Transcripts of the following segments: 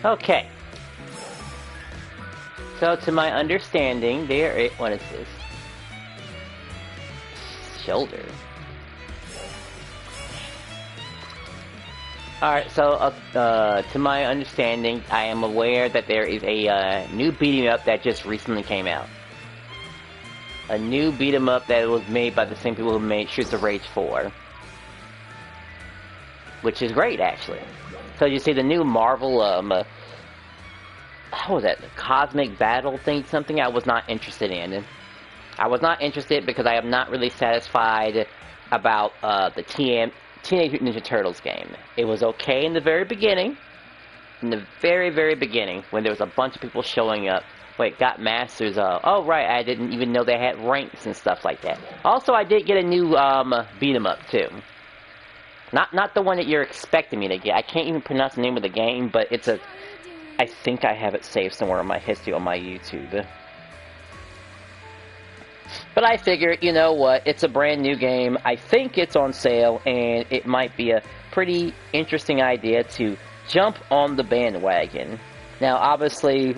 Okay. So, to my understanding, what is this? Shoulder. Alright, so, to my understanding, I am aware that there is a new beat-em-up that just recently came out. A new beat-em-up that was made by the same people who made Streets of Rage 4. Which is great, actually. So you see the new Marvel, how was that? The Cosmic Battle thing? Something I was not interested in. I was not interested because I am not really satisfied about, the Teenage Mutant Ninja Turtles game. It was okay in the very beginning. In the very, very beginning, when there was a bunch of people showing up. Wait, got masters, oh right, I didn't even know they had ranks and stuff like that. Also, I did get a new, beat-em-up, too. Not the one that you're expecting me to get. I can't even pronounce the name of the game, but it's a... I think I have it saved somewhere in my history on my YouTube. But I figured, you know what, it's a brand new game. I think it's on sale, and it might be a pretty interesting idea to jump on the bandwagon. Now, obviously,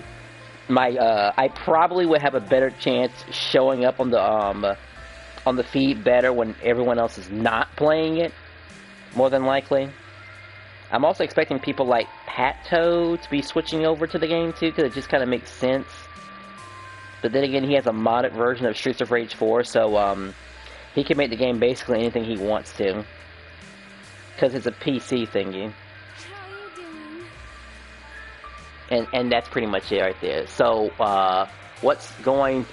I probably would have a better chance showing up on the feed better when everyone else is not playing it, more than likely. I'm also expecting people like Patto to be switching over to the game too, because it just kind of makes sense. But then again, he has a modded version of Streets of Rage 4, so he can make the game basically anything he wants to. Because it's a PC thingy. And that's pretty much it right there. So, what's going...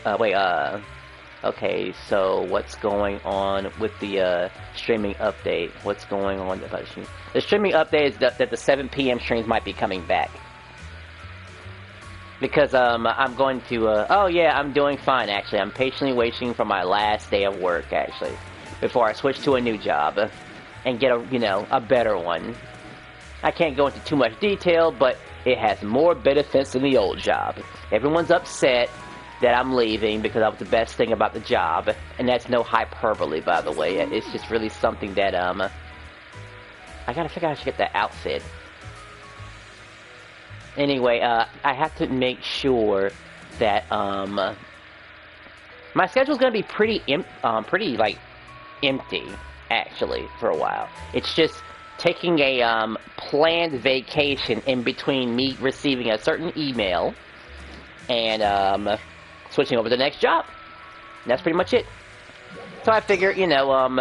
okay, so what's going on with the streaming update? What's going on about the streaming update is that the 7 p.m. streams might be coming back. Because I'm going to oh yeah, I'm doing fine actually. I'm patiently waiting for my last day of work actually before I switch to a new job and get a better one. I can't go into too much detail, but it has more benefits than the old job. Everyone's upset that I'm leaving because that was the best thing about the job, and that's no hyperbole, by the way. It's just really something that I gotta figure out how to get that outfit. Anyway, I have to make sure that my schedule's gonna be pretty empty actually for a while. It's just taking a planned vacation in between me receiving a certain email and switching over to the next job. And that's pretty much it. So I figure,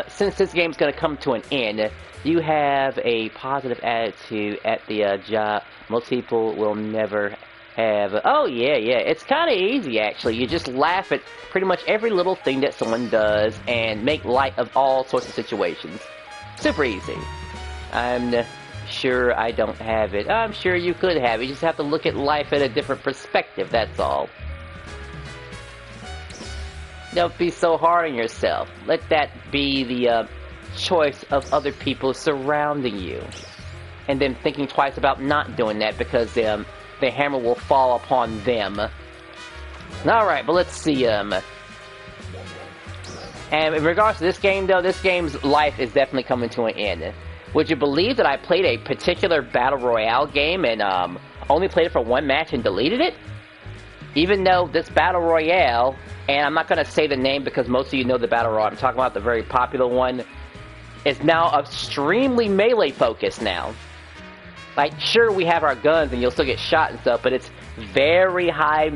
since this game's going to come to an end, you have a positive attitude at the job. Most people will never have... Oh, yeah, it's kind of easy, actually. You just laugh at pretty much every little thing that someone does and make light of all sorts of situations. Super easy. I'm sure I don't have it. I'm sure you could have it. You just have to look at life at a different perspective, that's all. Don't be so hard on yourself. Let that be the choice of other people surrounding you. And then thinking twice about not doing that because the hammer will fall upon them. Alright, but let's see. And in regards to this game, though, this game's life is definitely coming to an end. Would you believe that I played a particular Battle Royale game and only played it for one match and deleted it? Even though this Battle Royale, and I'm not going to say the name because most of you know the Battle Royale, I'm talking about the very popular one, is now extremely melee focused now. Like, sure, we have our guns and you'll still get shot and stuff, but it's very high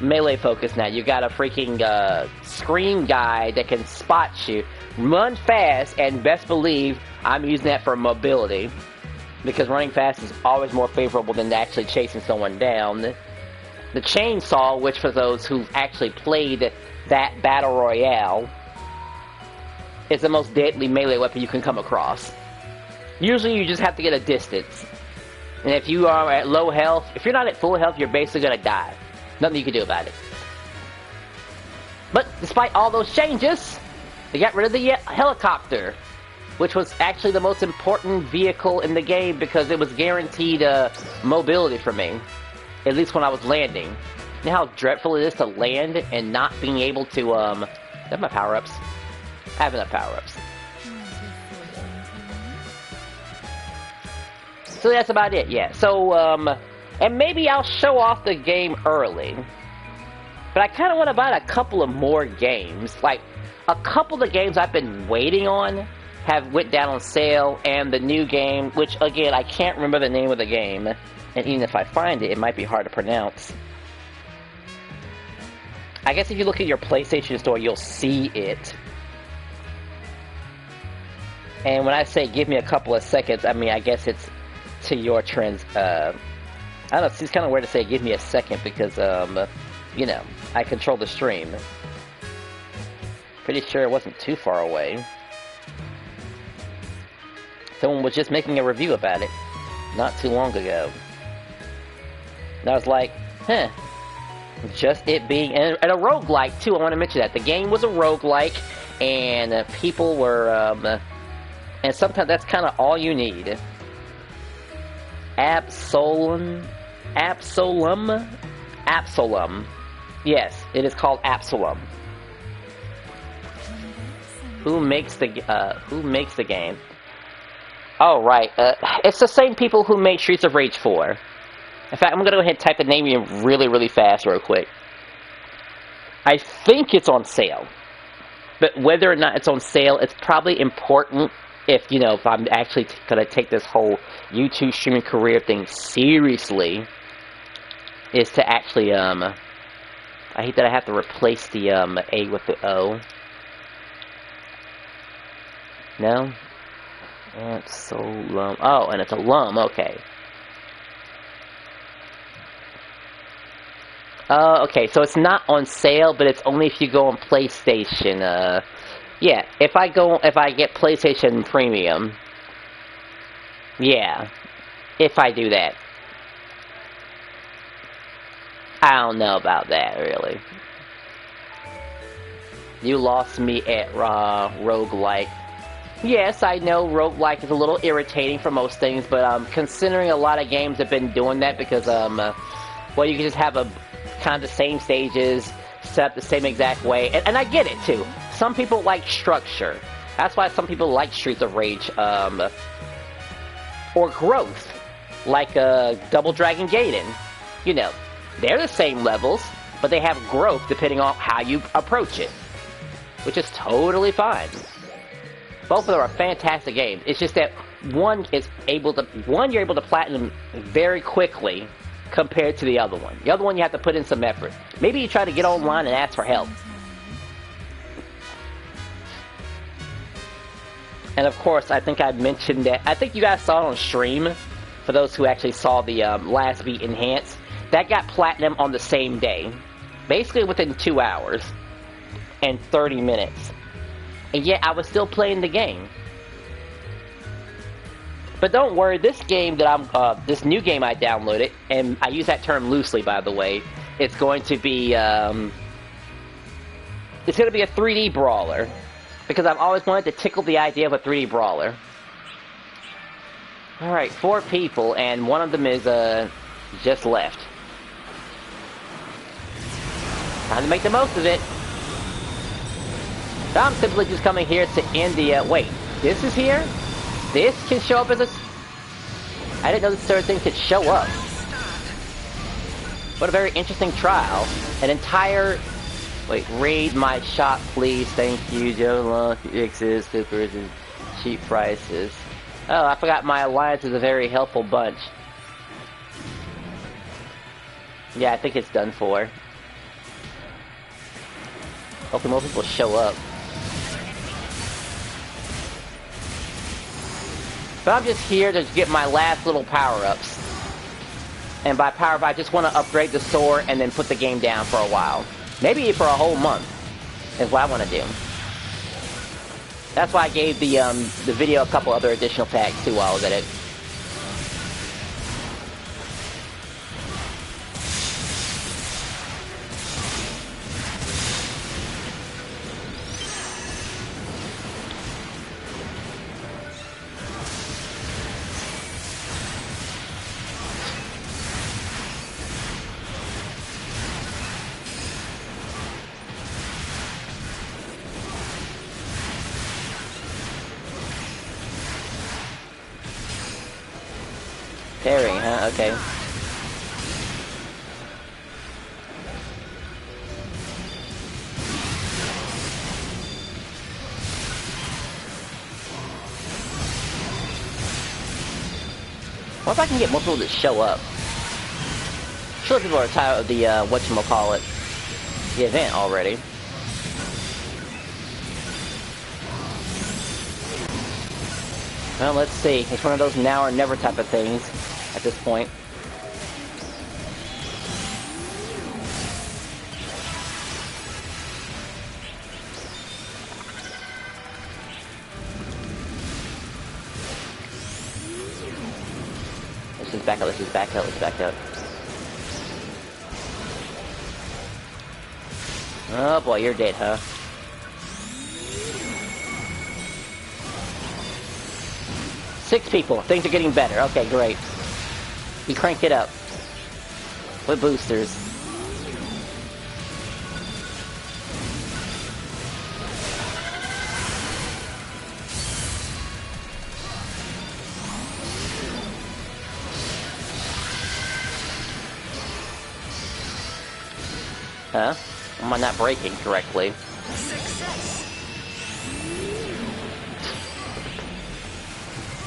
melee focus now. You got a freaking scream guy that can spot you, run fast, and best believe I'm using that for mobility. Because running fast is always more favorable than actually chasing someone down. The chainsaw, which for those who've actually played that Battle Royale, is the most deadly melee weapon you can come across. Usually you just have to get a distance. And if you are at low health, if you're not at full health, you're basically gonna die. Nothing you can do about it. But despite all those changes, they got rid of the helicopter, which was actually the most important vehicle in the game because it was guaranteed mobility for me. At least when I was landing. You know how dreadful it is to land and not being able to, do I have my power-ups? I have enough power-ups. So that's about it, yeah. So, and maybe I'll show off the game early. But I kind of want to buy a couple of more games. Like, a couple of games I've been waiting on have went down on sale, and the new game, which, again, I can't remember the name of the game. And even if I find it, it might be hard to pronounce. I guess if you look at your PlayStation Store, you'll see it. And when I say give me a couple of seconds, I mean, I guess it's to your trends. I don't know, it's kind of weird to say give me a second because, you know, I control the stream. Pretty sure it wasn't too far away. Someone was just making a review about it not too long ago. And I was like, huh. Just it being... And a roguelike, too, I want to mention that. The game was a roguelike, and people were... and sometimes that's kind of all you need. Absolum. Yes, it is called Absolum. Who makes the game? Oh, right. It's the same people who made Streets of Rage 4. In fact, I'm gonna go ahead and type the name in really, really fast real quick. I think it's on sale. But whether or not it's on sale, it's probably important if, you know, if I'm actually gonna take this whole YouTube streaming career thing seriously, is to actually, I hate that I have to replace the, A with the O. No? Absolum. Oh, and it's a lum, okay. Okay, so it's not on sale, but it's only if you go on PlayStation, yeah, if I get PlayStation Premium, yeah, if I do that. I don't know about that, really. You lost me at, roguelike. Yes, I know roguelike is a little irritating for most things, but, considering a lot of games have been doing that because, well, you can just have kind of the same stages, set up the same exact way, and I get it too. Some people like structure. That's why some people like Streets of Rage, or growth, like Double Dragon Gaiden. You know, they're the same levels, but they have growth depending on how you approach it, which is totally fine. Both of them are fantastic games. It's just that one you're able to platinum very quickly compared to the other one. The other one you have to put in some effort. Maybe you try to get online and ask for help. And of course, I think I mentioned that. I think you guys saw it on stream. For those who actually saw the Last Beat Enhanced, that got platinum on the same day, basically within 2 hours and 30 minutes. And yet I was still playing the game. But don't worry, this game that this new game I downloaded, and I use that term loosely, by the way, it's going to be, it's going to be a 3D brawler. Because I've always wanted to tickle the idea of a 3D brawler. Alright, 4 people, and one of them is, just left. Time to make the most of it. So I'm simply just coming here to end the, wait, this is here? This can show up as a... I didn't know this sort of thing could show up. What a very interesting trial. An entire... Wait, raid my shop, please. Thank you, Joe Long. X's, supers, and cheap prices. Oh, I forgot my alliance is a very helpful bunch. Yeah, I think it's done for. Hopefully more people show up. But I'm just here to get my last little power-ups. And by power-up, I just want to upgrade the sword and then put the game down for a while. Maybe for a whole month is what I want to do. That's why I gave the video a couple other additional tags too while I was at it. Parrying, huh? Okay. What if I can get more people to show up? Sure, people are tired of the, whatchamacallit, the event already. Well, let's see. It's one of those now or never type of things at this point. Let's just back up, let's just back up, let's back up. Oh boy, you're dead, huh? Six people. Things are getting better. Okay, great. You cranked it up. With boosters. Huh? Am I not braking correctly?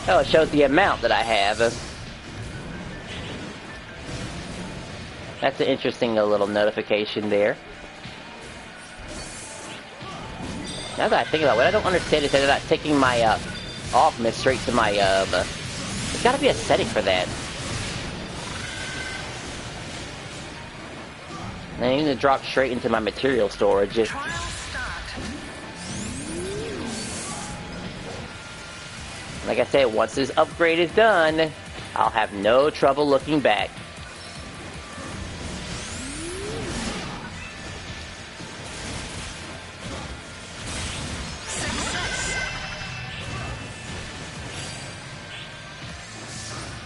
Oh, it shows the amount that I have. That's an interesting little notification there. Now that I think about it, what I don't understand is that they're not taking my off miss straight to my there's gotta be a setting for that. And I need to drop straight into my material storage. Like I said, once this upgrade is done, I'll have no trouble looking back. Success.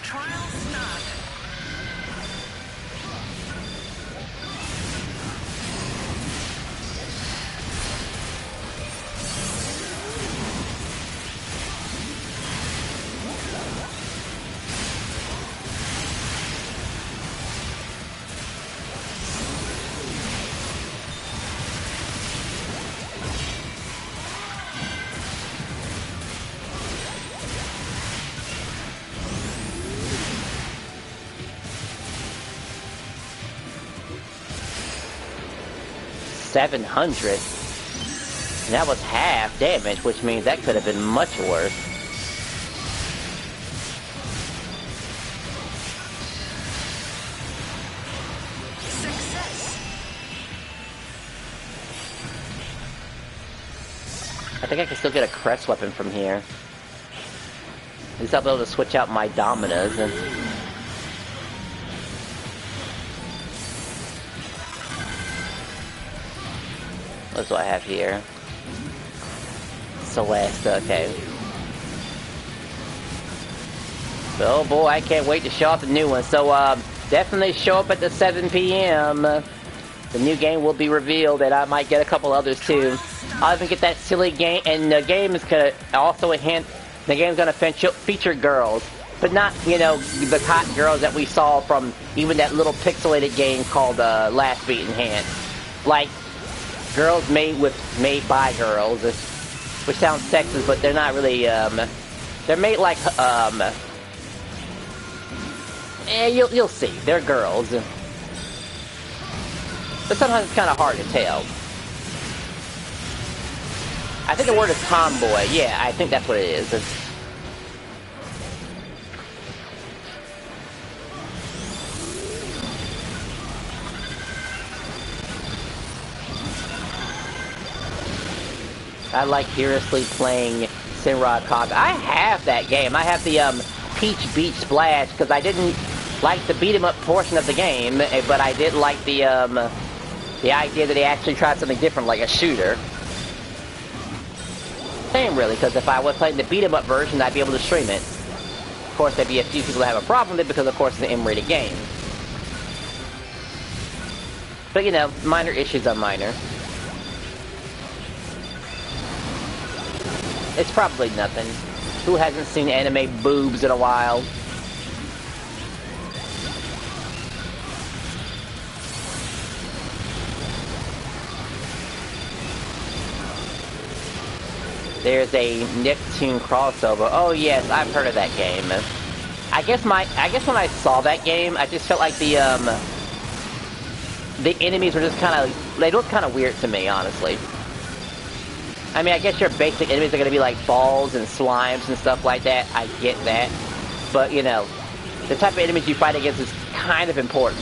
Trial start. $700. And that was half damage, which means that could have been much worse. Success. I think I can still get a crest weapon from here. At least I'll be able to switch out my Dominas and... What's what I have here? Celeste, okay. Oh boy, I can't wait to show off the new one. So, definitely show up at the 7 p.m. The new game will be revealed, and I might get a couple others too. I'll even get that silly game, and the game is gonna also a hint. The game's gonna feature girls, but not, you know, the hot girls that we saw from even that little pixelated game called Last Beat in Hand. Like girls made by girls, which sounds sexist, but they're not really. They're made like you'll see. They're girls, but sometimes it's kind of hard to tell. I think the word is tomboy. Yeah, I think that's what it is. I like furiously playing Sinrod Conga. I have that game. I have the Peach Beach Splash because I didn't like the beat 'em up portion of the game, but I did like the idea that they actually tried something different, like a shooter. Same really, because if I was playing the beat 'em up version, I'd be able to stream it. Of course, there'd be a few people that have a problem with it because, of course, it's an M-rated game. But you know, minor issues are minor. It's probably nothing. Who hasn't seen anime boobs in a while? There's a Nicktoon crossover. Oh yes, I've heard of that game. I guess when I saw that game, I just felt like the enemies were just they looked kind of weird to me, honestly. I mean, I guess your basic enemies are gonna be like balls and slimes and stuff like that. I get that, but you know, the type of enemies you fight against is kind of important.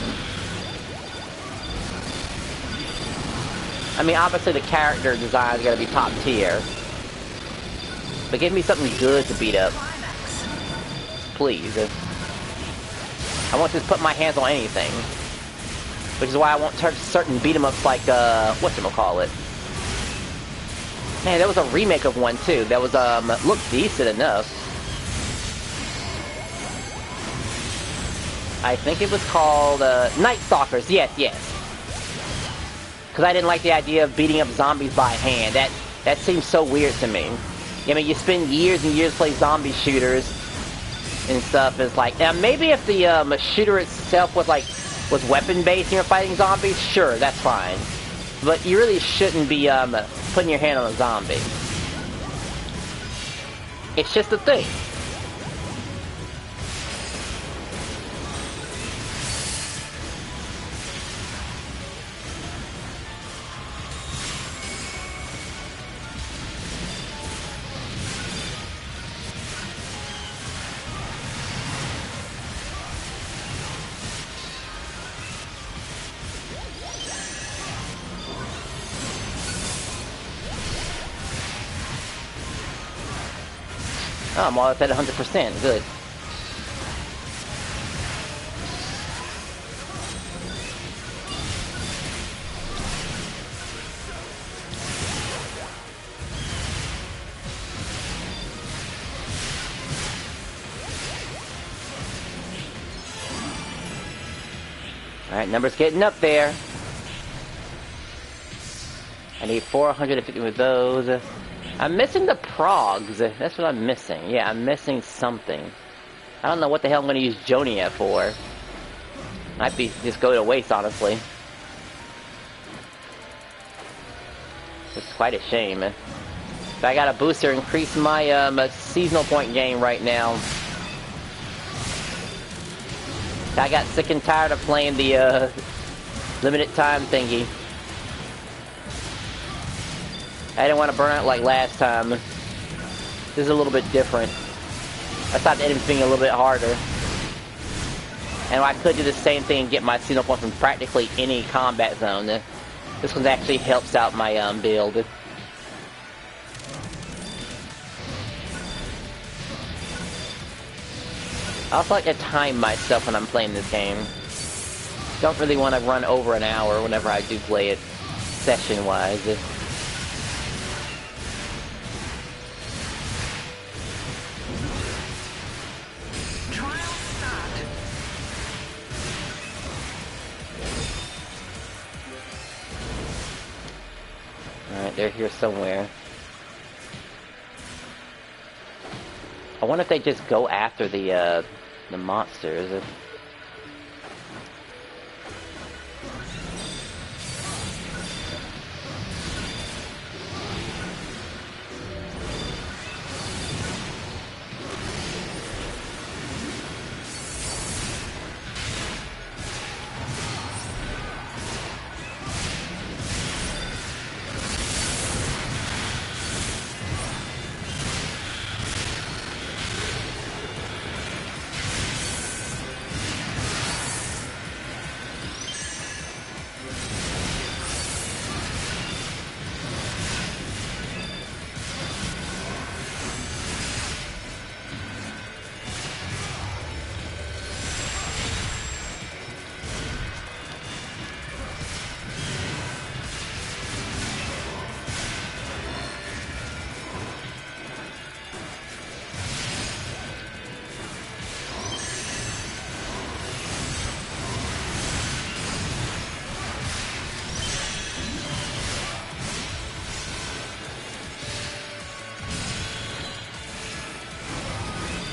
I mean, obviously the character design is gonna be top tier, but give me something good to beat up, please. I won't just put my hands on anything, which is why I won't touch certain beat 'em ups like whatchamacallit. Man, there was a remake of one too that was looked decent enough. I think it was called Night Stalkers. Yes. Because I didn't like the idea of beating up zombies by hand. That seems so weird to me. I mean, you spend years and years playing zombie shooters and stuff. It's like, now maybe if the shooter itself was weapon based and you're fighting zombies, sure, that's fine. But you really shouldn't be putting your hand on a zombie. It's just a thing. Oh, I'm almost at 100%. Good. Alright, numbers getting up there. I need 450 with those. I'm missing the progs. That's what I'm missing. Yeah, I'm missing something. I don't know what the hell I'm going to use Jonia for. Might be just go to waste, honestly. It's quite a shame. If I got a booster, increase my seasonal point gain right now. I got sick and tired of playing the limited time thingy. I didn't want to burn out like last time. This is a little bit different. I thought the enemies being a little bit harder. And I could do the same thing and get my seasonal point from practically any combat zone. This one actually helps out my build. I also like to time myself when I'm playing this game. Don't really want to run over an hour whenever I do play it, session-wise. Alright, they're here somewhere. I wonder if they just go after the monsters.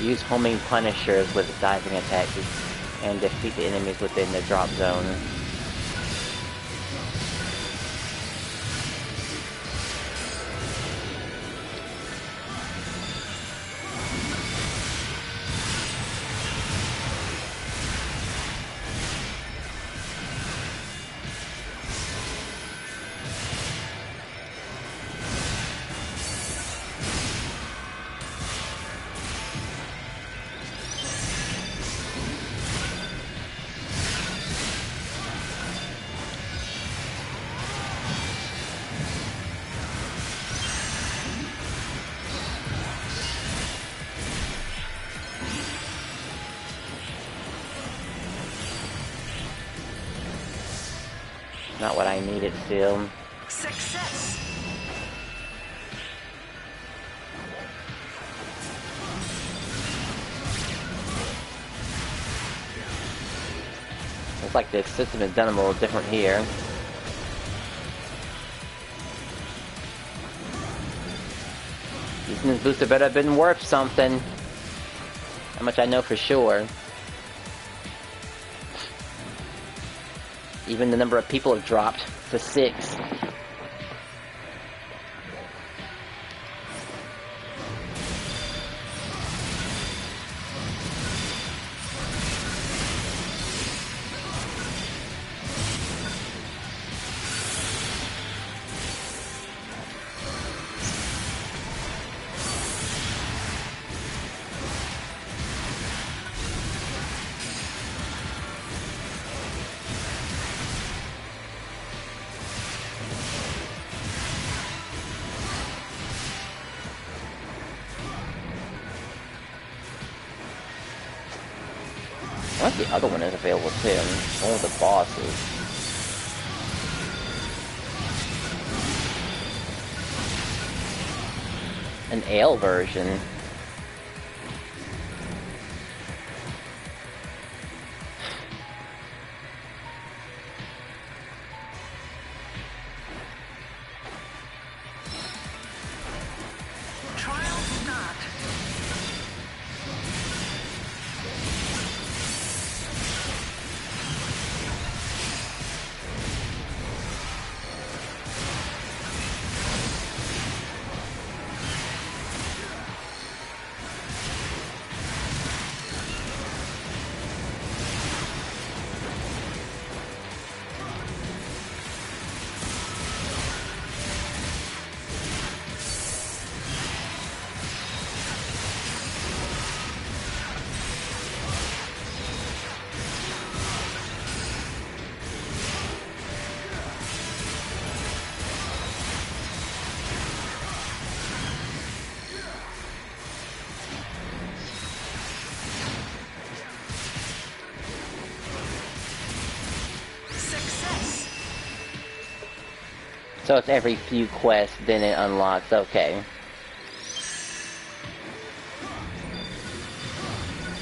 Use homing punishers with diving attacks and defeat the enemies within the drop zone. Not what I needed to. Success. Looks like the system is done a little different here. Using this booster better have been worth something. How much I know for sure. Even the number of people have dropped to 6. I think the other one is available too. One of the bosses. An ale version. Trial start. Success. So it's every few quests, then it unlocks. Okay.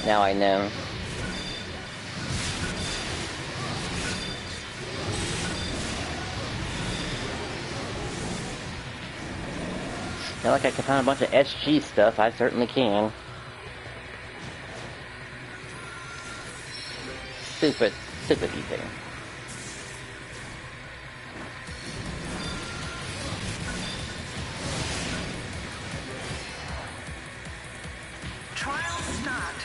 Now I know. Not like I can find a bunch of SG stuff. I certainly can. Stupid thing. Trial start.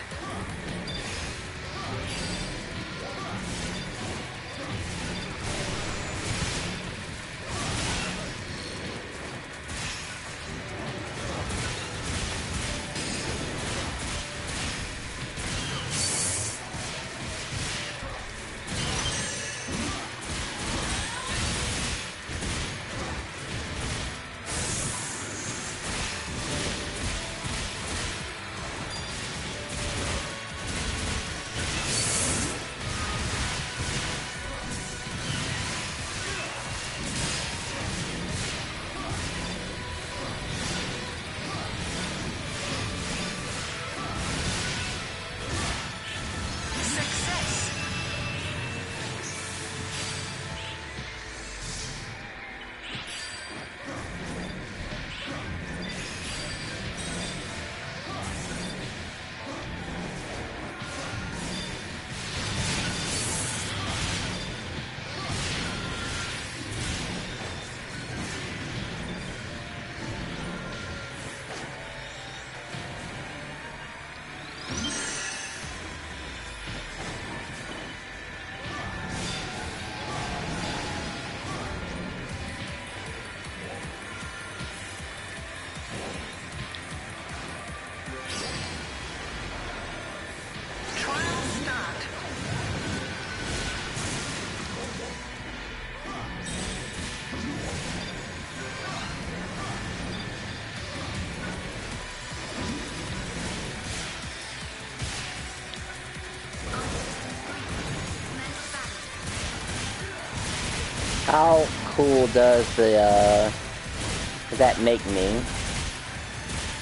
How cool does does that make me?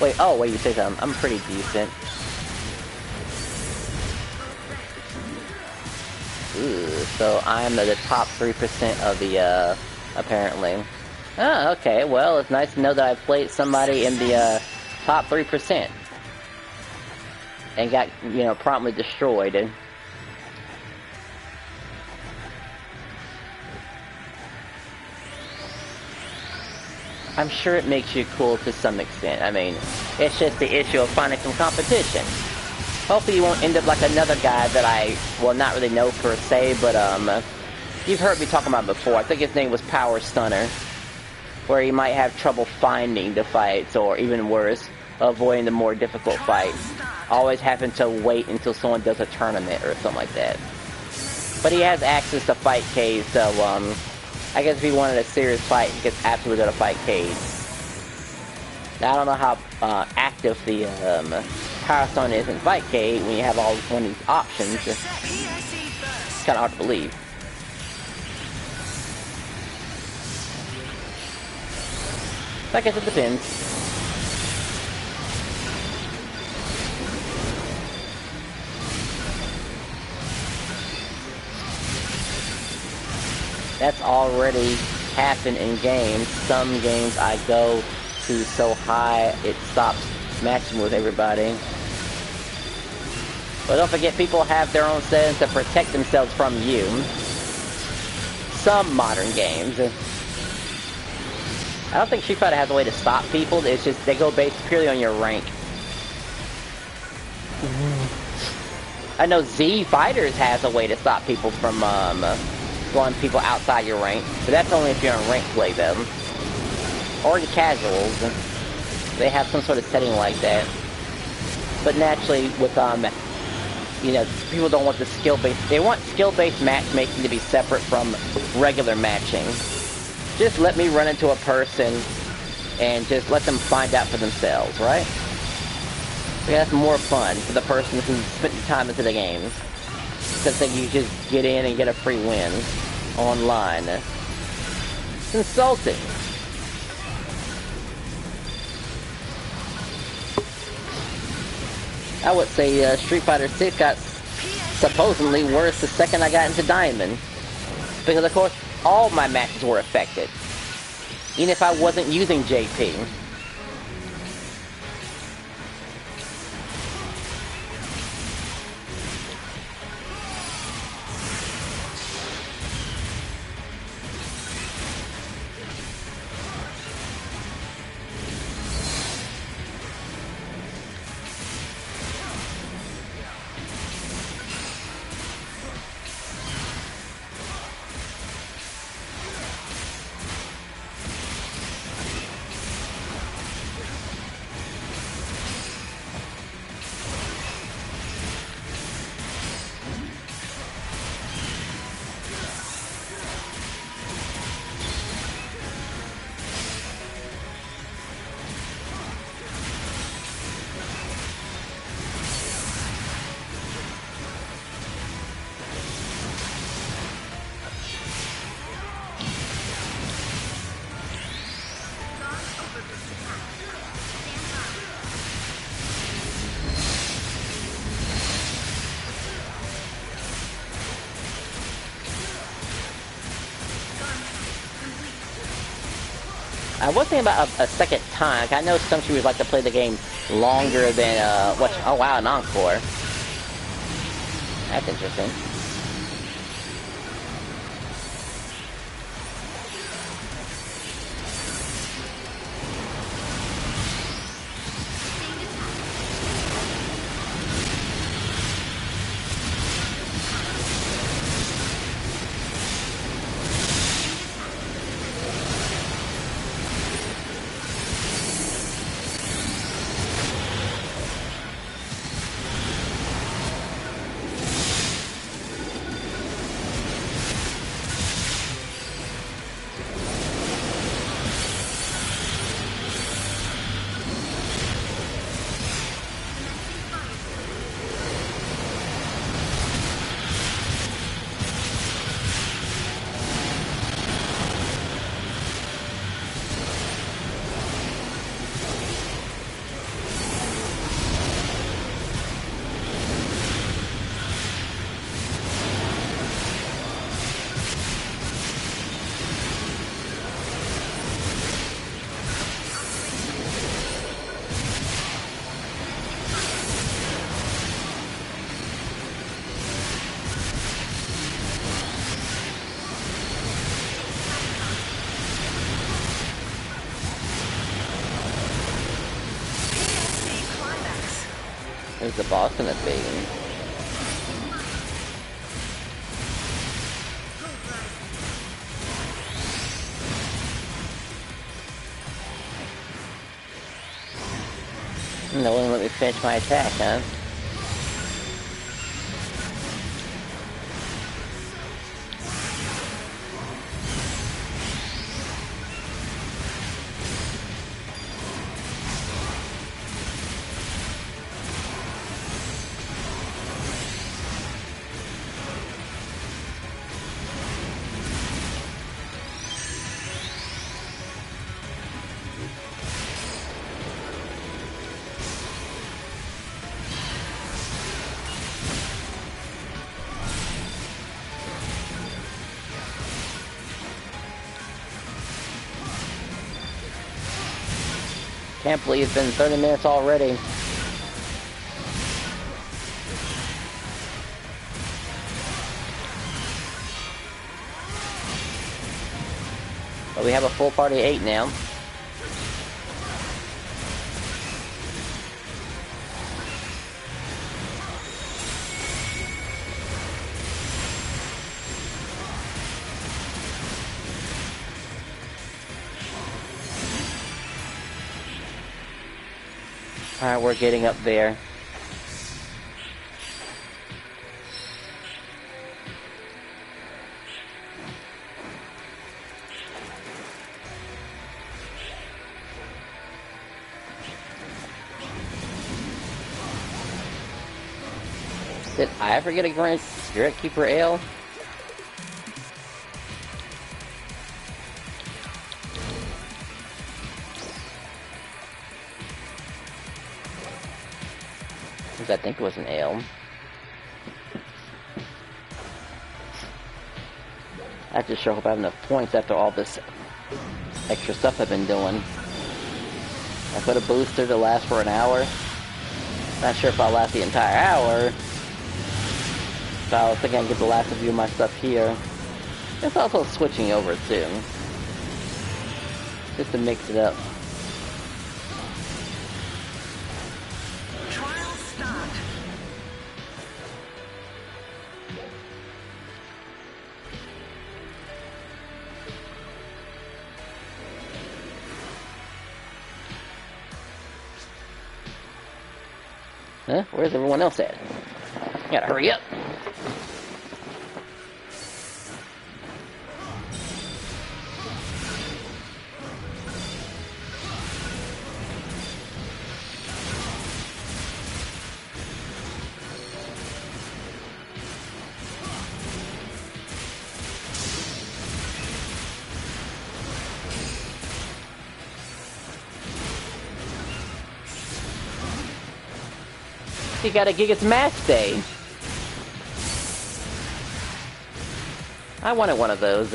Wait, oh wait, you say something. I'm pretty decent. Ooh, so I'm the top 3% of the, apparently. Oh, okay, well, it's nice to know that I played somebody in the, top 3%. And got, you know, promptly destroyed. I'm sure it makes you cool to some extent. I mean, it's just the issue of finding some competition. Hopefully you won't end up like another guy that I, well, not really know per se, but, you've heard me talk about before. I think his name was Power Stunner. Where he might have trouble finding the fights, or even worse, avoiding the more difficult fights. Always having to wait until someone does a tournament or something like that. But he has access to Fight Cage, so, I guess if he wanted a serious fight, he could absolutely go to Fight Cage. Now, I don't know how active the Power Stone is in Fight Cage when you have all one of these options. It's kind of hard to believe. I guess it depends. That's already happened in games. Some games I go to so high it stops matching with everybody. But don't forget, people have their own settings to protect themselves from you. Some modern games. I don't think Street Fighter has a way to stop people. It's just they go based purely on your rank. I know Z Fighters has a way to stop people from going people outside your rank, but that's only if you're in rank play though. Or in casuals, they have some sort of setting like that. But naturally, with you know, people don't want the skill-based. They want skill-based matchmaking to be separate from regular matching. Just let me run into a person and just let them find out for themselves, right? Yeah, that's more fun for the person who spent the time into the game. Because then you just get in and get a free win online. It's insulting. I would say Street Fighter 6 got supposedly worse the second I got into Diamond. Because of course, all my matches were affected. Even if I wasn't using JP. I was thinking about a second time. I know some viewers like to play the game longer than, oh wow, an encore. That's interesting. Who's the boss gonna be? No one let me finish my attack, huh? Can't believe it's been 30 minutes already. But we have a full party of 8 now. Alright, we're getting up there. Did I ever get a Grand Spirit Keeper Ale? I think it was an ale. I just sure hope I have enough points after all this extra stuff I've been doing. I put a booster to last for an hour. Not sure if I'll last the entire hour. So I was thinking I'd get the last few of my stuff here. It's also switching over too. Just to mix it up. Trial start. Huh? Where's everyone else at? Gotta hurry up. You gotta gig its match day. I wanted one of those.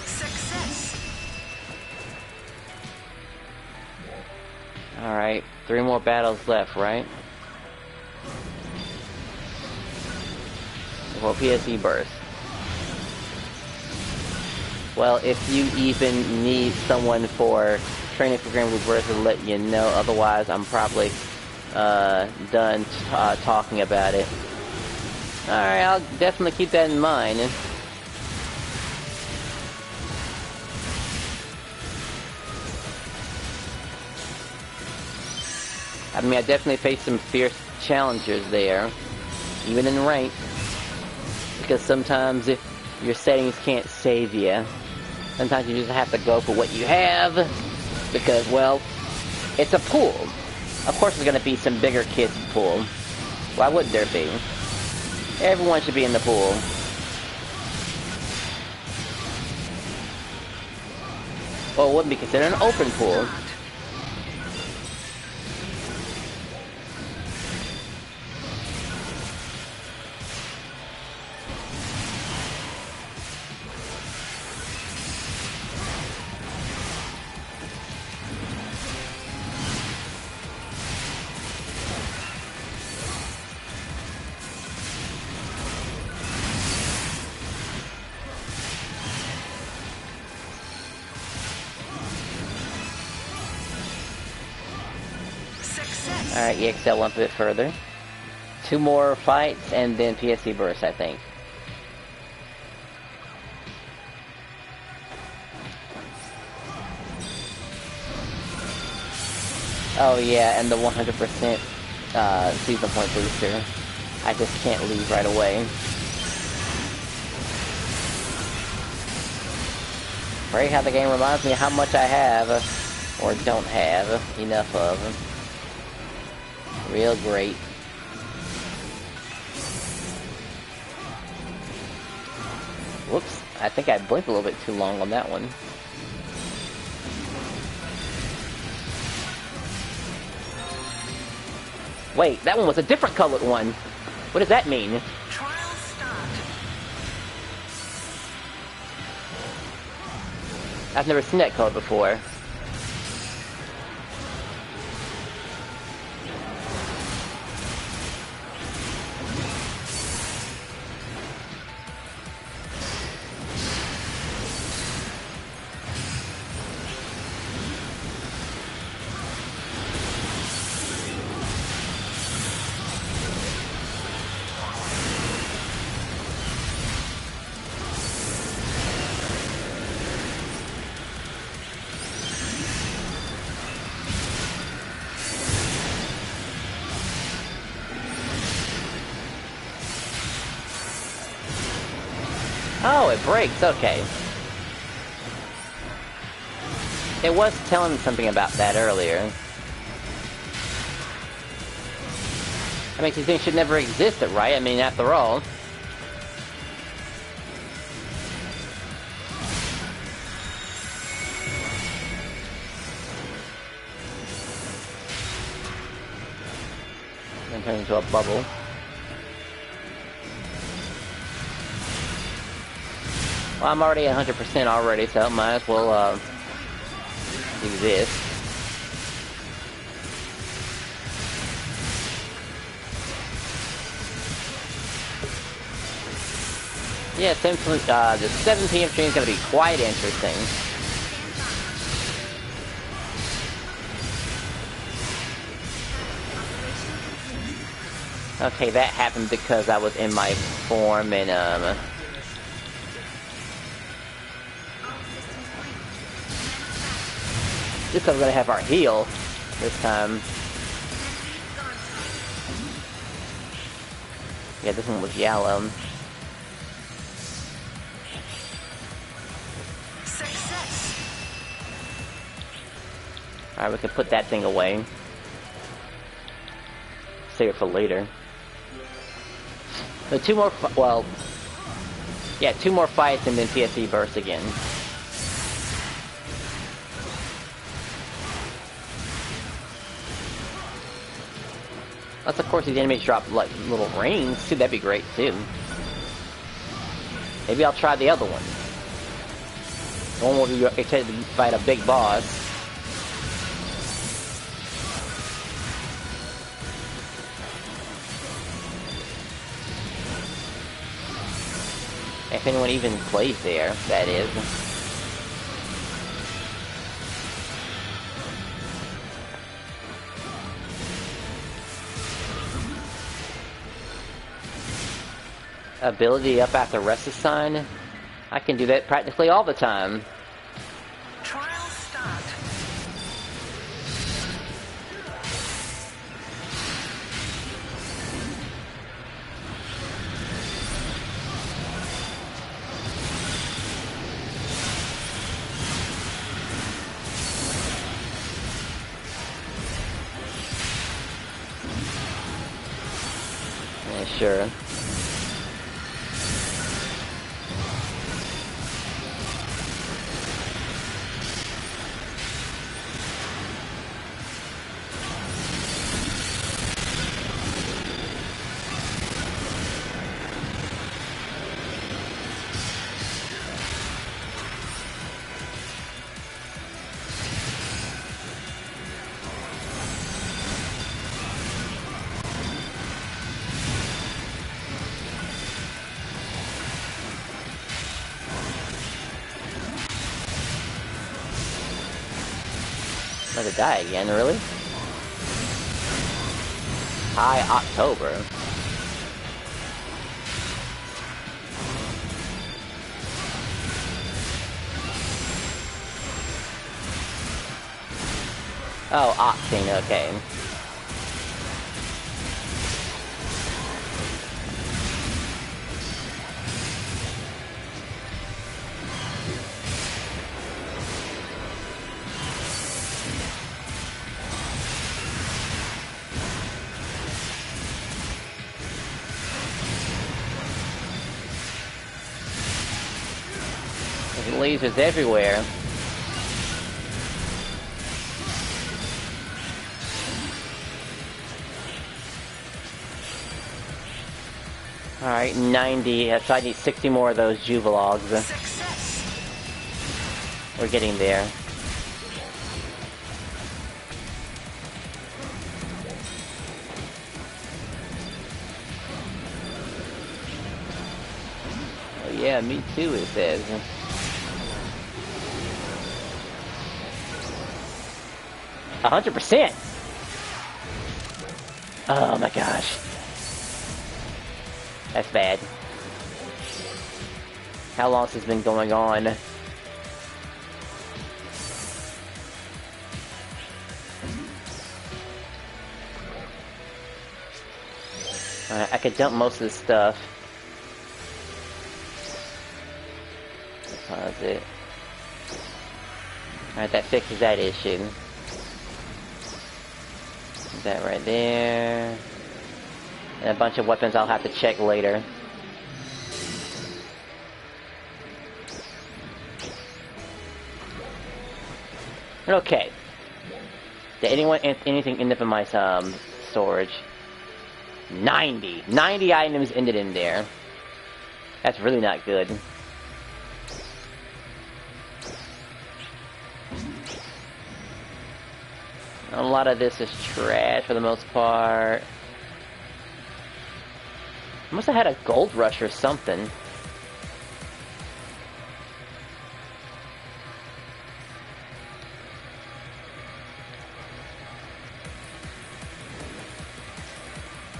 Success. Alright, 3 more battles left, right? Well, PSE burst. Well, if you even need someone for training for Grand Blue Burst to let you know, otherwise I'm probably done talking about it. Alright, I'll definitely keep that in mind. I mean, I definitely faced some fierce challengers there, even in rank, because sometimes your settings can't save you. Sometimes you just have to go for what you have, because, well, it's a pool. Of course there's going to be some bigger kids pool. Why wouldn't there be? Everyone should be in the pool. Well, it wouldn't be considered an open pool. Alright, EXL went a bit further. 2 more fights and then PSC burst, I think. Oh yeah, and the 100% season point booster. I just can't leave right away. Great how the game reminds me how much I have, or don't have, enough of. Real great. Whoops, I think I blinked a little bit too long on that one. Wait, that one was a different colored one. What does that mean? Trial start. I've never seen that color before. Oh, it breaks, okay. It was telling me something about that earlier. That makes you think it should never exist, right? I mean, after all. And turn into a bubble. Well, I'm already 100% already, so I might as well, do this. Yeah, the 7 PM stream is going to be quite interesting. Okay, that happened because I was in my form and, Just so we're gonna have our heal this time. Yeah, this one was yellow. Success. Alright, we can put that thing away. Save it for later. So 2 more, well, yeah, 2 more fights and then PSC burst again. Unless, of course, these enemies drop, like, little rings, too. That'd be great, too. Maybe I'll try the other one. The one where you expect to fight a big boss. If anyone even plays there, that is. Ability up after rest assign. I can do that practically all the time. Trial start. Yeah, sure. About to die again, really? High October. Oh, Octane, okay. There's lasers everywhere. Alright, 90. So I need 60 more of those Juvalogs. Success. We're getting there. Oh yeah, me too, it says. %. Oh my gosh. That's bad. How long has this been going on? I could dump most of this stuff. Pause it. Alright, that fixes that issue. That right there. And a bunch of weapons I'll have to check later. Okay. Did anyone anything end up in my storage? 90. 90 items ended in there. That's really not good. A lot of this is trash for the most part. I must have had a gold rush or something.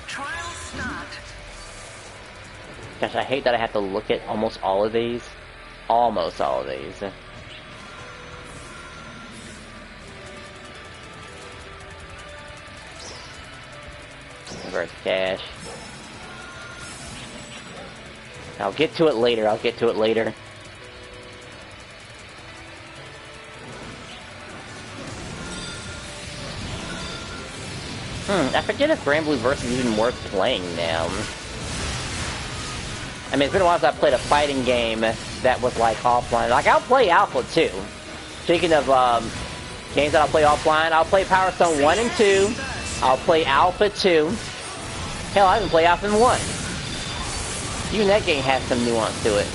Trial start. Gosh, I hate that I have to look at almost all of these. Almost all of these. Reverse cash. I'll get to it later, I'll get to it later. I forget if Grand Blue Versus is even worth playing now. I mean, it's been a while since I played a fighting game that was like offline. Like, I'll play Alpha 2. Speaking of games that I'll play offline, I'll play Power Stone 1 and 2. I'll play Alpha 2. Hell, I even play Alpha 1. Even that game has some nuance to it.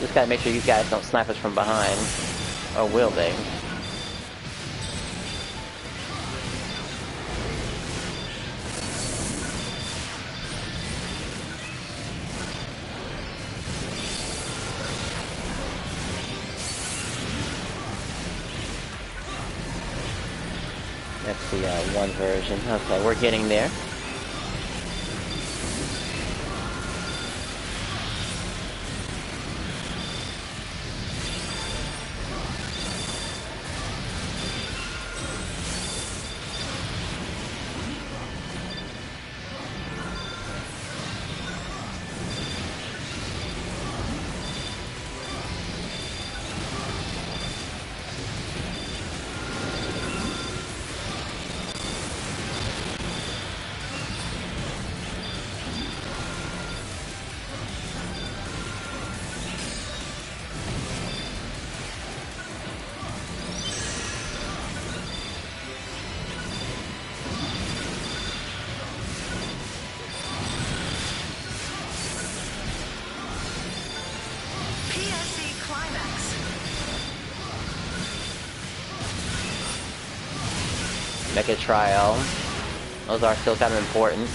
Just gotta make sure you guys don't snipe us from behind. Or will they? That's the one version. Okay, we're getting there. PSE climax. Mega Trial. Those are still kind of important.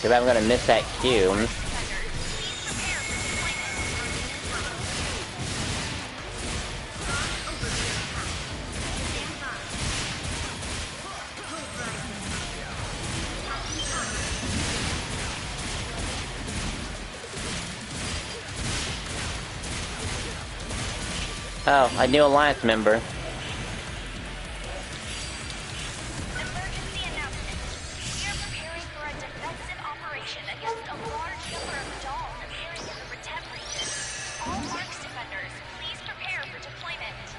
Too bad I'm gonna miss that cue. Oh, a new Alliance member. Emergency announcement. We are preparing for a defensive operation against a large number of dolls appearing in the Retem region. All Arcs defenders, please prepare for deployment.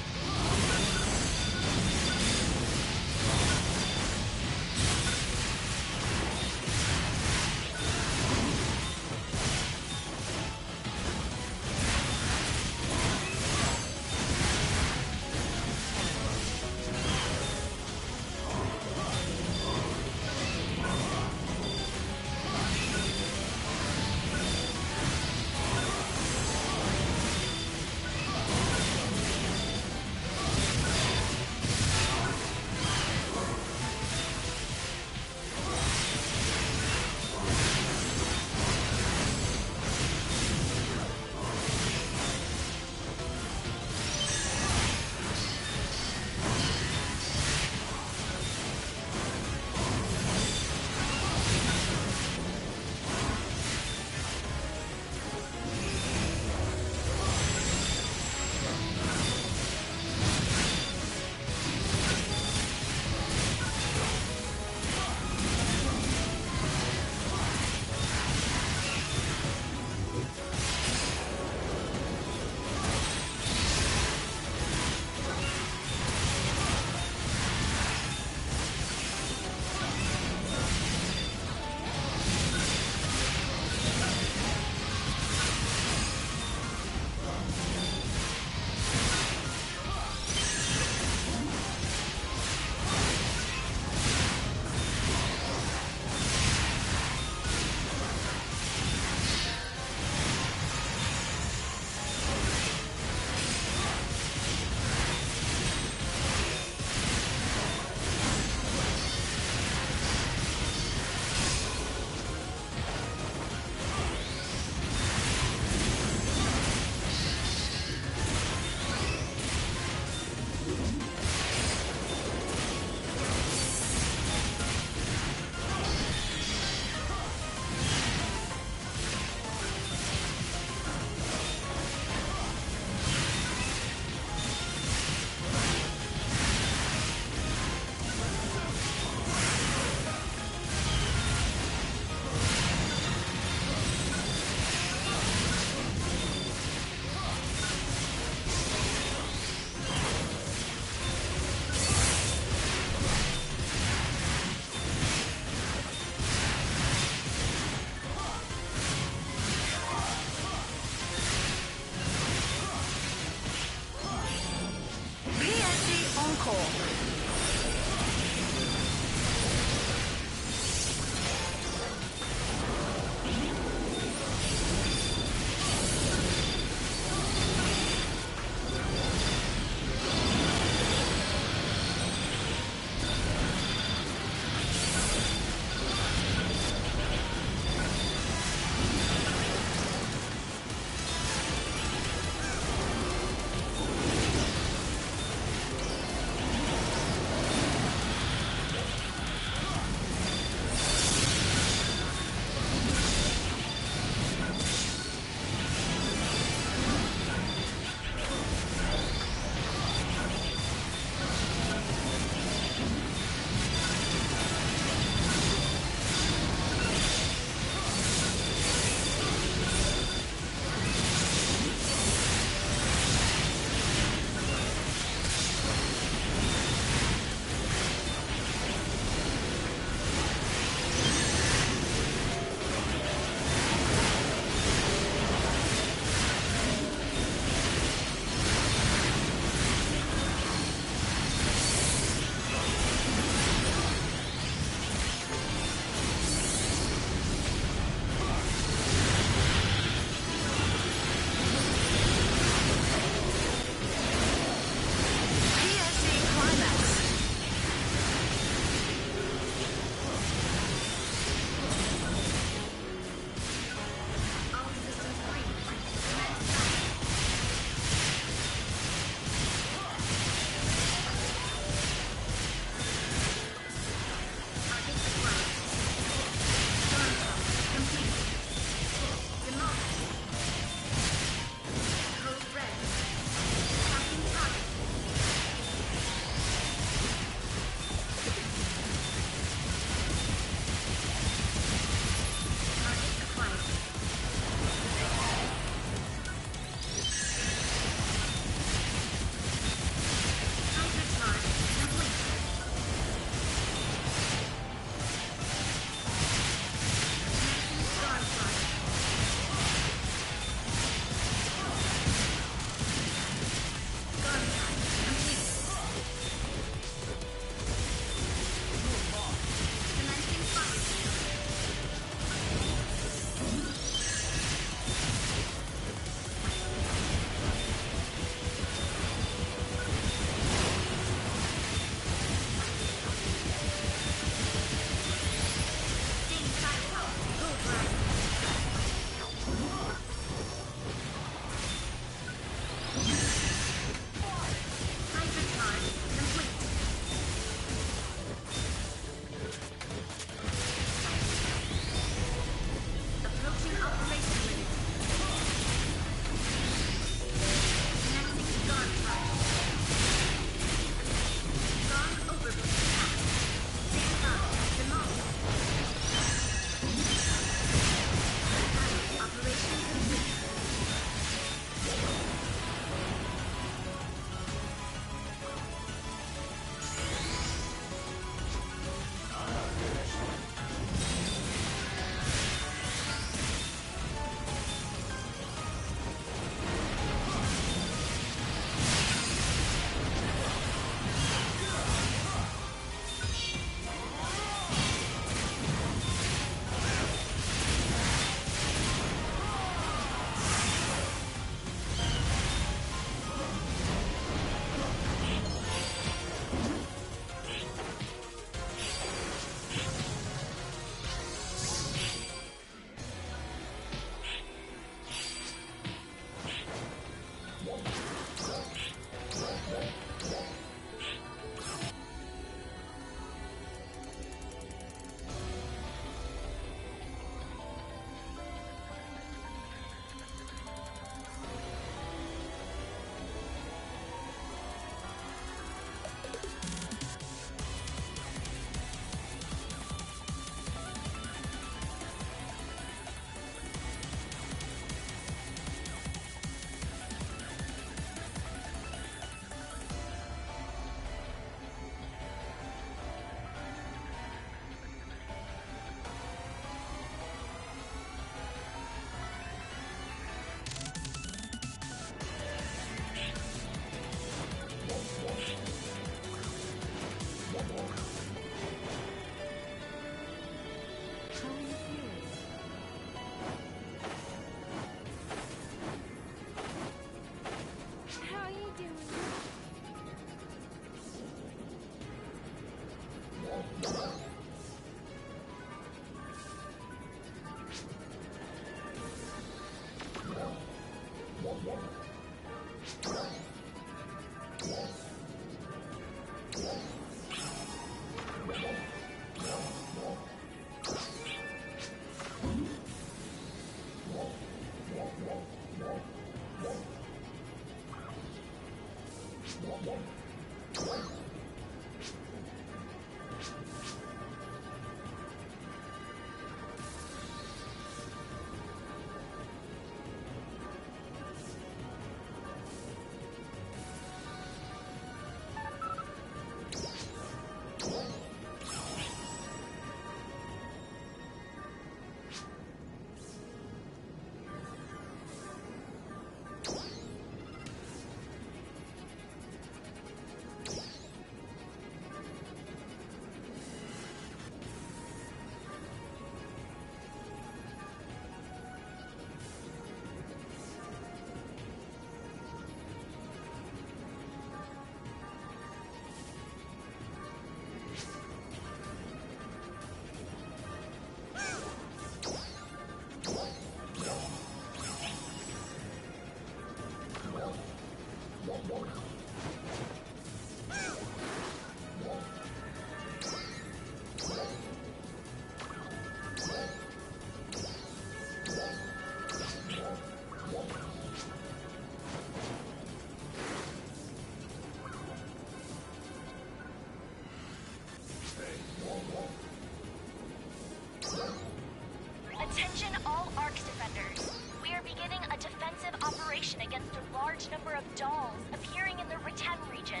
Attention all ARCS defenders. We are beginning a defensive operation against a large number of dolls appearing in the Retem region.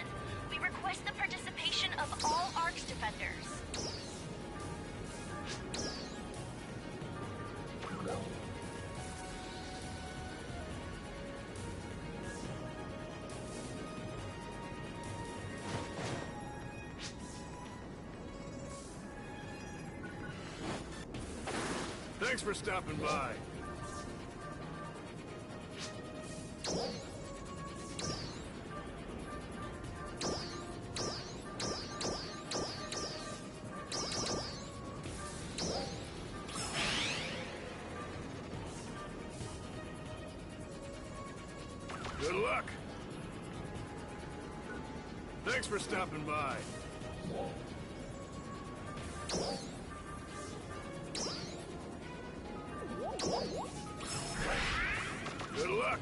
We request the participation of all ARCS defenders. Thanks for stopping by. Good luck. Thanks for stopping by. Good luck.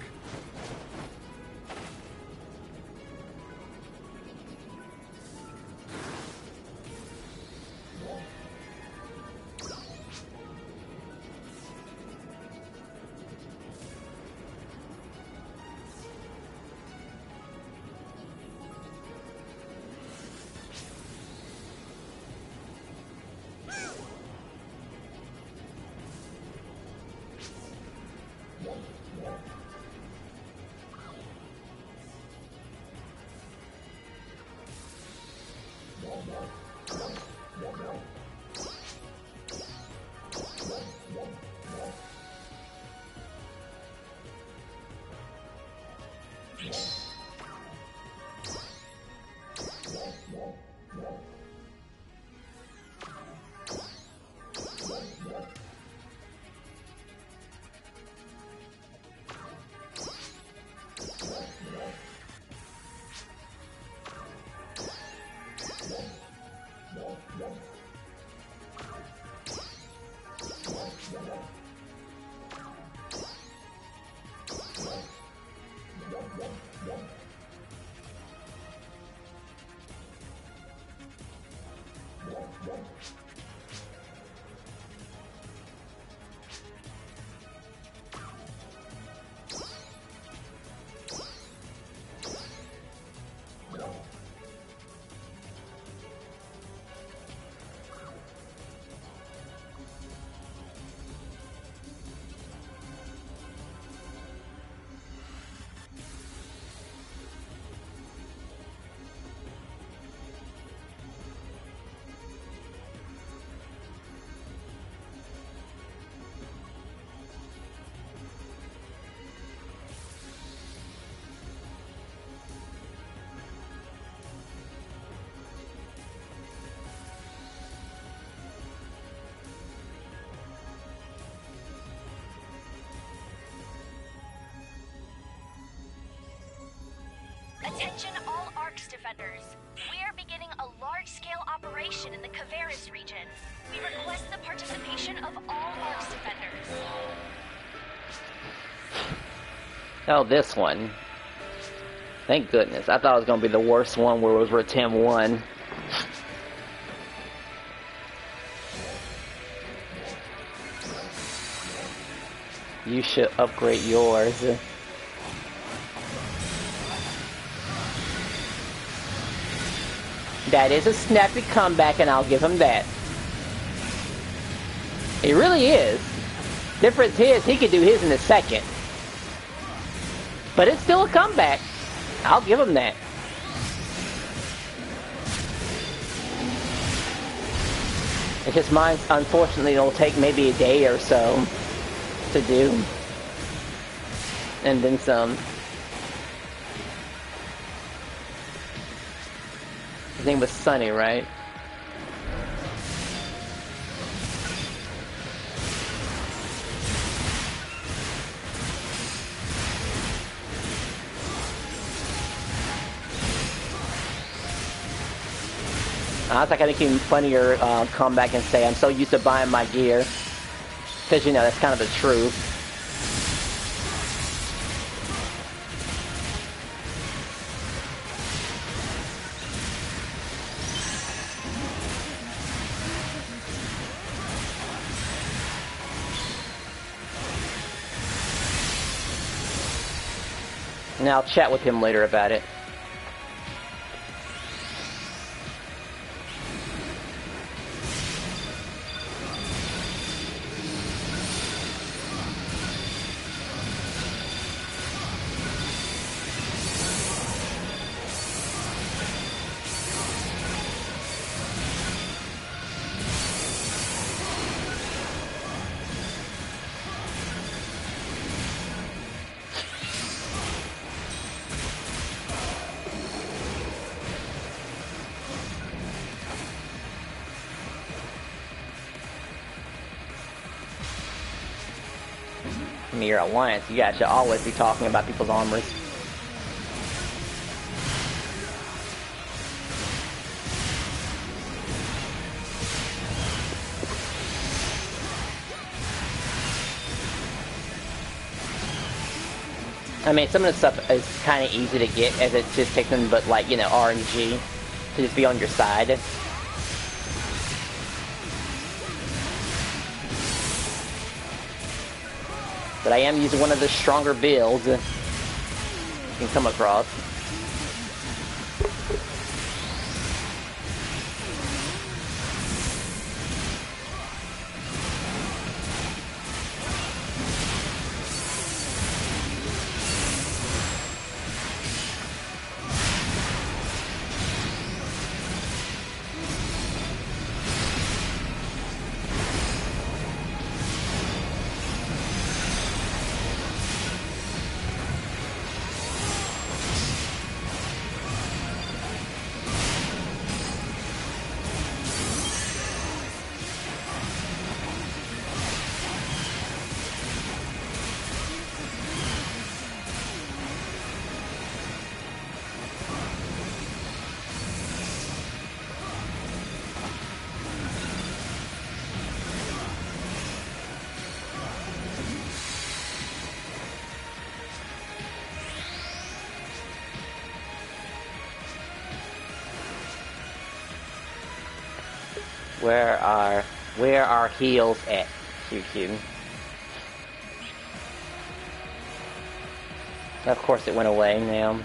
Attention all ARCS defenders. We are beginning a large-scale operation in the Kavaris region. We request the participation of all ARCS defenders. Oh, this one. Thank goodness. I thought it was going to be the worst one where it was Retem 1. You should upgrade yours. That is a snappy comeback, and I'll give him that. It really is. Difference is, he could do his in a second. But it's still a comeback. I'll give him that. It's just mine, unfortunately, it'll take maybe a day or so to do. And then some. His name was Sunny, right? I think I make him funnier come back and say, I'm so used to buying my gear. Because, you know, that's kind of the truth. And I'll chat with him later about it. Your alliance, you guys should always be talking about people's armors. I mean, some of the stuff is kind of easy to get, as it just takes them, but like, you know, RNG to just be on your side. But I am using one of the stronger builds you can come across. Where are heals at, QQ? Of course it went away now.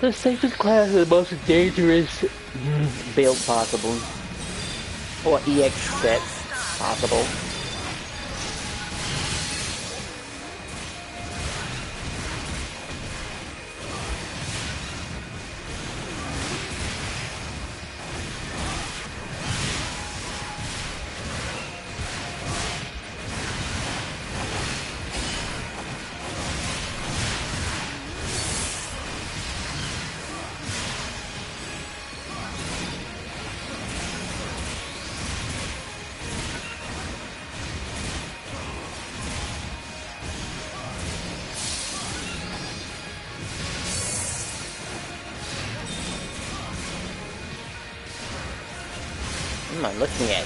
The safest class is the most dangerous build possible. Or EX set possible. am I looking at?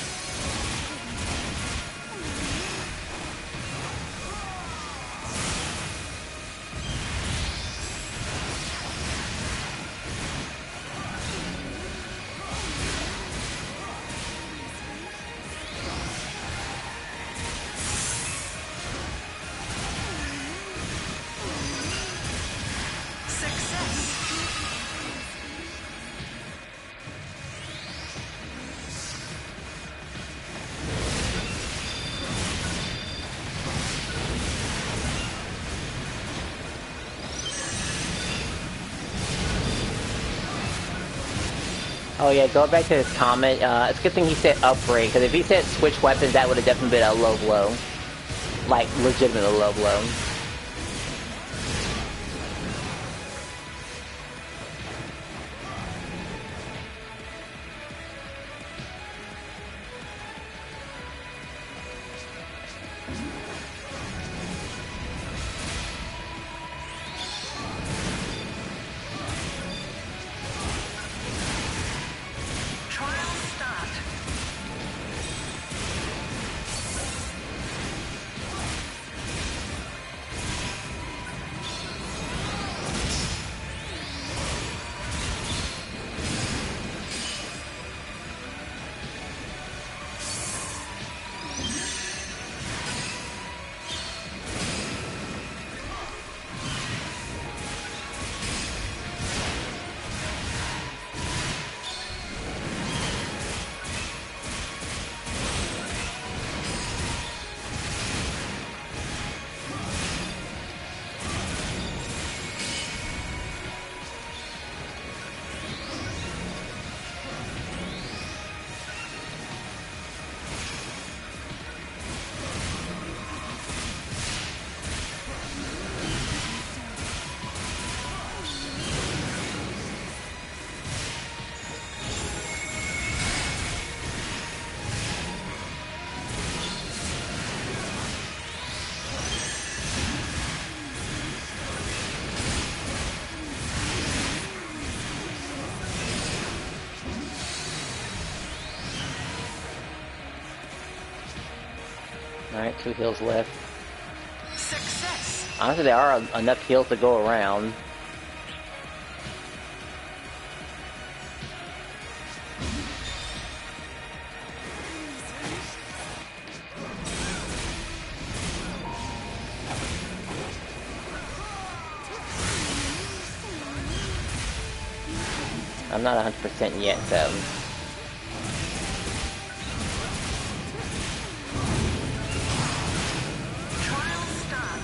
Success. Oh yeah, go back to his comment. It's a good thing he said upgrade, because if he said switch weapons, that would have definitely been a low blow. Like, legitimate low blow. Trial start. Alright, 2 heals left. Success. Honestly, there are enough heals to go around. I'm not 100% yet, so... Trial start.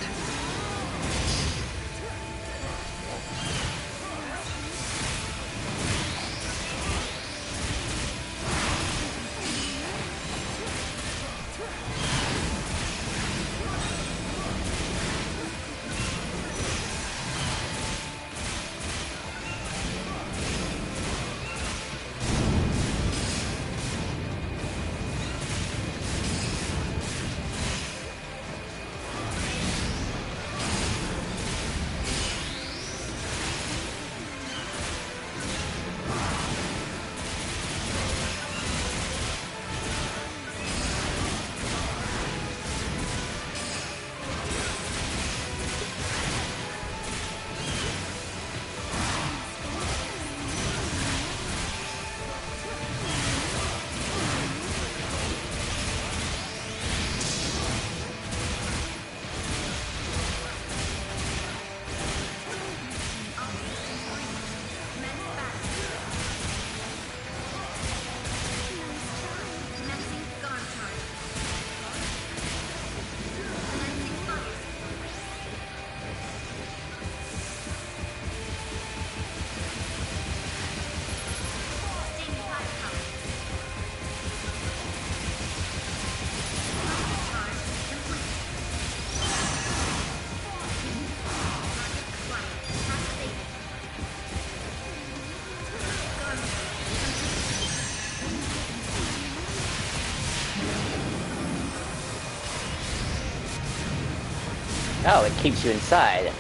Oh, it keeps you inside.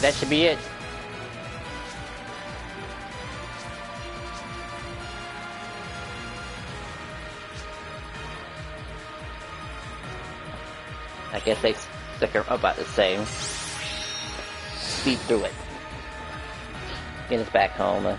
that should be it. I guess they stick about the same. Speed through it. Get us back home.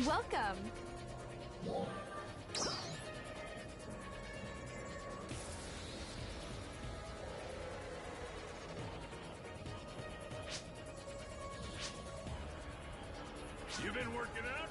Welcome! You been working out?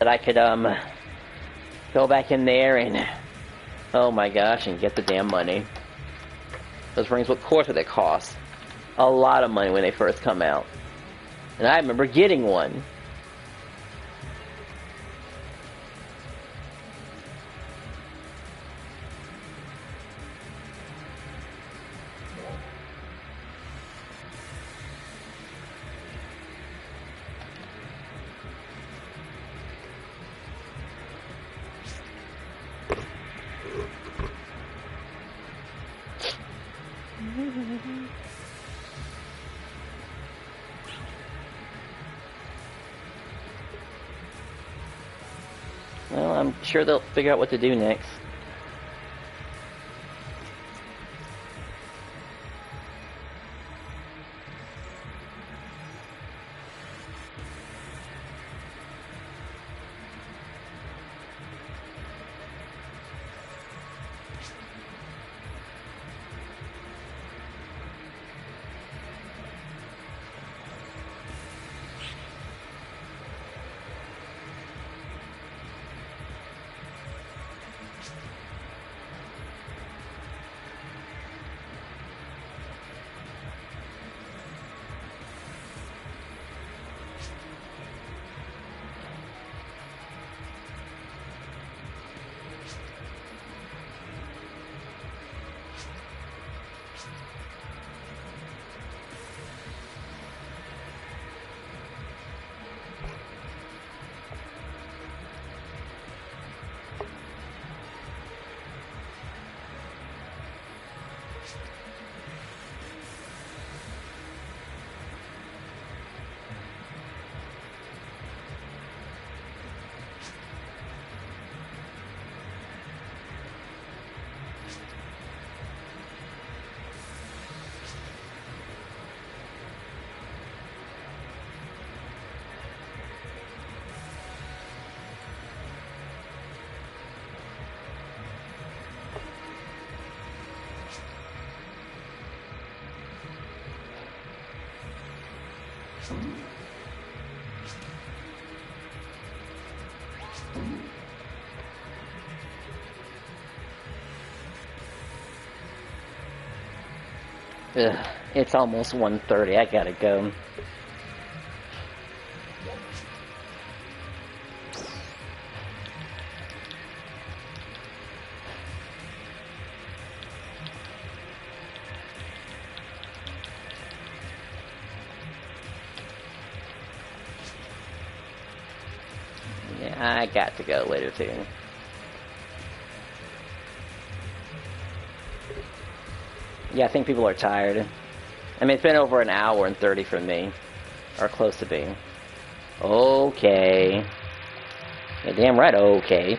that I could go back in there and, oh my gosh, and get the damn money. Those rings, of course, they cost a lot of money when they first come out. And I remember getting one. Well, I'm sure they'll figure out what to do next. Ugh, it's almost 1:30. I gotta go. Yeah, I got to go later too. Yeah, I think people are tired. I mean, it's been over an hour and 30 for me. Or close to being. Okay. Yeah, damn right, okay.